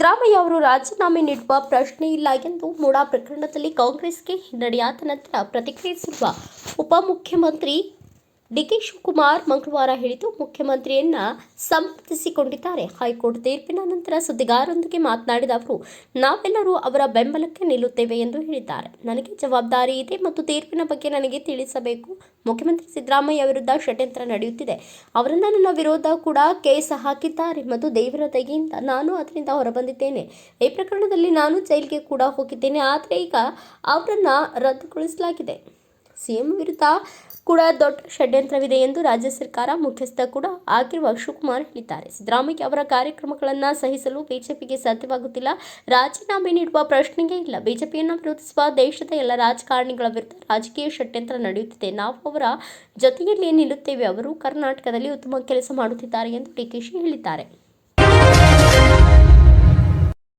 ಸಿದ್ದರಾಮಯ್ಯ ಅವರು ರಾಜೀನಾಮೆ ನೀಡುವ ಪ್ರಶ್ನೆ ಇಲ್ಲ ಎಂದು ಮೂಡಾ ಪ್ರಕರಣದಲ್ಲಿ ಕಾಂಗ್ರೆಸ್ಗೆ ಹಿನ್ನಡೆಯಾದ ನಂತರ ಪ್ರತಿಕ್ರಿಯಿಸಿರುವ ಉಪಮುಖ್ಯಮಂತ್ರಿ ಡಿಕೆ ಶಿವಕುಮಾರ್ ಮಂಗಳವಾರ ಹೇಳಿದ್ದು, ಮುಖ್ಯಮಂತ್ರಿಯನ್ನ ಸಂಪರ್ಕಿಸಿಕೊಂಡಿದ್ದಾರೆ. ಹೈಕೋರ್ಟ್ ತೀರ್ಪಿನ ನಂತರ ಸುದ್ದಿಗಾರರೊಂದಿಗೆ ಮಾತನಾಡಿದ ಅವರು, ನಾವೆಲ್ಲರೂ ಅವರ ಬೆಂಬಲಕ್ಕೆ ನಿಲ್ಲುತ್ತೇವೆ ಎಂದು ಹೇಳಿದ್ದಾರೆ. ನನಗೆ ಜವಾಬ್ದಾರಿ ಇದೆ ಮತ್ತು ತೀರ್ಪಿನ ಬಗ್ಗೆ ನನಗೆ ತಿಳಿಸಬೇಕು. ಮುಖ್ಯಮಂತ್ರಿ ಸಿದ್ದರಾಮಯ್ಯ ವಿರುದ್ಧ ಷಡ್ಯಂತ್ರ ನಡೆಯುತ್ತಿದೆ. ಅವರನ್ನ ನನ್ನ ವಿರೋಧ ಕೂಡ ಕೇಸ್ ಹಾಕಿದ್ದಾರೆ ಮತ್ತು ದೇವರ ದಯೆಯಿಂದ ನಾನು ಅದರಿಂದ ಹೊರಬಂದಿದ್ದೇನೆ. ಈ ಪ್ರಕರಣದಲ್ಲಿ ನಾನು ಜೈಲಿಗೆ ಕೂಡ ಹೋಗಿದ್ದೇನೆ. ಆದರೆ ಈಗ ಅವರನ್ನ ರದ್ದುಗೊಳಿಸಲಾಗಿದೆ. ಸಿಎಂ ವಿರುದ್ಧ ಕೂಡ ದೊಡ್ಡ ಷಡ್ಯಂತ್ರವಿದೆ ಎಂದು ರಾಜ್ಯ ಸರ್ಕಾರ ಮುಖ್ಯಸ್ಥ ಕೂಡ ಆಗಿರುವ ಶಿವಕುಮಾರ್ ಹೇಳಿದ್ದಾರೆ. ಸಿದ್ದರಾಮಯ್ಯ ಅವರ ಕಾರ್ಯಕ್ರಮಗಳನ್ನು ಸಹಿಸಲು ಬಿಜೆಪಿಗೆ ಸಾಧ್ಯವಾಗುತ್ತಿಲ್ಲ. ರಾಜೀನಾಮೆ ನೀಡುವ ಪ್ರಶ್ನೆಯೇ ಇಲ್ಲ. ಬಿಜೆಪಿಯನ್ನು ವಿರೋಧಿಸುವ ದೇಶದ ಎಲ್ಲ ರಾಜಕಾರಣಿಗಳ ವಿರುದ್ಧ ರಾಜಕೀಯ ಷಡ್ಯಂತ್ರ ನಡೆಯುತ್ತಿದೆ. ನಾವು ಅವರ ಜೊತೆಯಲ್ಲೇ ನಿಲ್ಲುತ್ತೇವೆ. ಅವರು ಕರ್ನಾಟಕದಲ್ಲಿ ಉತ್ತಮ ಕೆಲಸ ಮಾಡುತ್ತಿದ್ದಾರೆ ಎಂದು ಡಿಕೆಶಿ ಹೇಳಿದ್ದಾರೆ.